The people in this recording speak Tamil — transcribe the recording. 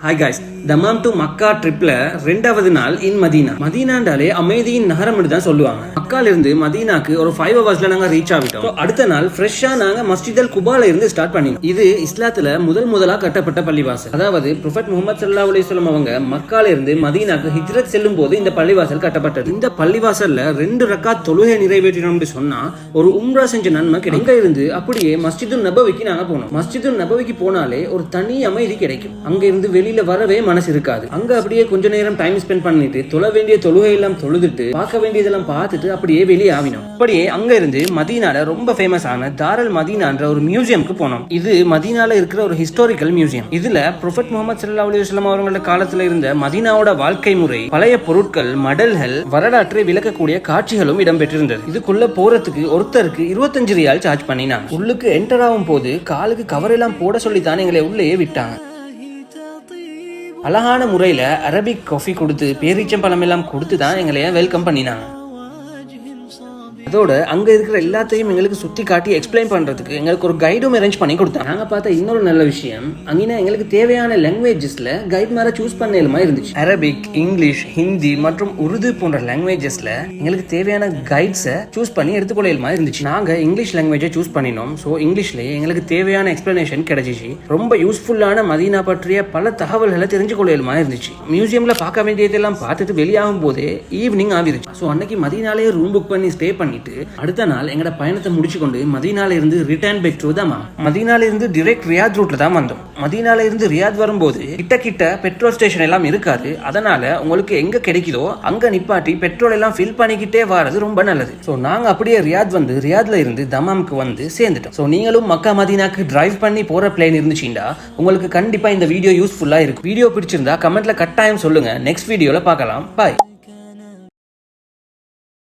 Hi guys, தமாம் டு மக்கா ட்ரிப்ல ரெண்டாவது நாள் இன் மதீனா. மதீனாண்டாலே அமைதியின் நகரம் தான் சொல்லுவாங்க. மக்கால இருந்து மதீனாக்கு ஒரு 5 hours நாங்க ரீச் ஆகிட்டோம். அடுத்த நாள் ஃப்ரெஷ்ஷா நாங்க மஸ்ஜித் அல் குபால இருந்து ஸ்டார்ட் பண்ணினோம். இது இஸ்லாத்துல முதலா கட்டப்பட்ட பள்ளிவாசல். அதாவது ப்ரொஃபட் முகமது ஸல்லல்லாஹு அலைஹி வஸல்லம் அவங்க மக்கால இருந்து மதீனாக்கு ஹிஜ்ரத் செல்லும் போது இந்த பள்ளிவாசல் கட்டப்பட்டது. இந்த பள்ளிவாசல்ல 2 ரக்காத் தொழுகை நிறைவேற்றினோம்னு சொன்னா ஒரு உம்ரா செஞ்ச நன்மை கிடைக்கும். இருந்து அப்படியே மஸ்ஜிதுன் நபவிக்கு நாங்க போனோம். மஸ்ஜிதுன் நபவிக்கு போனாலே ஒரு தனி அமைதி கிடைக்கும். அங்க இருந்து வெளியில வரவே மனசு இருக்காது. அங்க அப்படியே கொஞ்ச நேரம் டைம் ஸ்பெண்ட் பண்ணிட்டு தொழ வேண்டிய தொழுகை எல்லாம் தொழுதுட்டு பார்க்க வேண்டியதெல்லாம் பார்த்துட்டு அப்படியே வெளியே ஆவினோம். அப்படியே அங்க இருந்து மதீனால ரொம்ப ஃபேமஸ் ஆன தாரல் மதீனான்ற ஒரு மியூசியம்க்கு போனோம். இது மதீனால இருக்கிற ஒரு ஹிஸ்டாரிக்கல் மியூசியம். இதுல ப்ரொஃபட் முகமது ஸல்லல்லாஹு அலைஹி வஸல்லம் அவங்களோட காலத்துல இருந்த மதீனாவோட வாழ்க்கை முறை, பழைய பொருட்கள், மடல்கள், வரலாற்றை விளக்கக்கூடிய காட்சிகளும் இடம்பெற்றிருந்தது. இதுக்குள்ள போறதுக்கு ஒருத்தருக்கு 25 ரியால் சார்ஜ் பண்ணினாங்க. உள்ளுக்கு என்டர் ஆகும் போது காலுக்கு கவர் எல்லாம் போட சொல்லித்தான் எங்களை உள்ளேயே விட்டாங்க. அழகான முறையில அரபிக் காஃபி கொடுத்து பேரீச்சம்பழம் எல்லாம் கொடுத்து தான் எங்களைய வெல்கம் பண்ணினாங்க. அதோட அங்க இருக்கிற எல்லாத்தையும் எங்களுக்கு சுத்தி காட்டி எக்ஸ்பிளைன் பண்றதுக்கு எங்களுக்கு ஒரு கைடும் அரேஞ்ச் பண்ணி கொடுத்தாங்க. நாங்க பார்த்த இன்னொரு நல்ல விஷயம், அங்கே எங்களுக்கு தேவையான லாங்குவேஜஸ்ல கைட் மாதிரி சூஸ் பண்ண இருந்துச்சு. அரபிக், இங்கிலீஷ், ஹிந்தி மற்றும் உருது போன்ற லாங்குவேஜஸ்ல எங்களுக்கு தேவையான கைட்ஸை சூஸ் பண்ணி எடுத்துக்கொள்ள இருந்துச்சு. நாங்க இங்கிலீஷ் லாங்குவேஜை சூஸ் பண்ணினோம். ஸோ இங்கிலீஷ்லயே எங்களுக்கு தேவையான எக்ஸ்பிளனேஷன் கிடைச்சிச்சு. ரொம்ப யூஸ்ஃபுல்லான மதீனா பற்றிய பல தகவல்களை தெரிஞ்சு கொள்ள இருந்துச்சு. மியூசியம்ல பார்க்க வேண்டியதெல்லாம் பார்த்துட்டு வெளியாகும் போதே ஈவினிங் ஆகிருச்சு. ஸோ அன்னைக்கு மதீனாலே ரூம் புக் பண்ணி ஸ்டே பண்ணி அடுத்த நாள் எங்கட பயணத்தை முடிச்சு கொண்டு மதீனால இருந்து ரிட்டர்ன் பேக் டு தமாம். மதீனால இருந்து டைரக்ட் ரியாத் ரூட்ல தான் வந்தோம். மதீனால இருந்து ரியாத் வரும்போது கிட்ட பெட்ரோல் ஸ்டேஷன் எல்லாம் இருக்காது. அதனால உங்களுக்கு எங்க கிடைக்குதோ அங்க நிப்பாட்டி பெட்ரோல் எல்லாம் ஃபில் பண்ணிக்கிட்டே வரது ரொம்ப நல்லது. ஸோ நாங்க அப்படியே ரியாத் வந்து ரியாத்ல இருந்து தமாமுக்கு வந்து சேர்ந்துட்டோம். ஸோ நீங்களும் மக்கா மதீனாக்கு டிரைவ் பண்ணி போற பிளான் இருந்துச்சுன்னா உங்களுக்கு கண்டிப்பா இந்த வீடியோ யூஸ்ஃபுல்லா இருக்கும். வீடியோ பிடிச்சிருந்தா கமெண்ட்ல கட்டாயம் சொல்லுங்க. நெக்ஸ்ட் வீடியோல பார்க்கலாம். பாய்.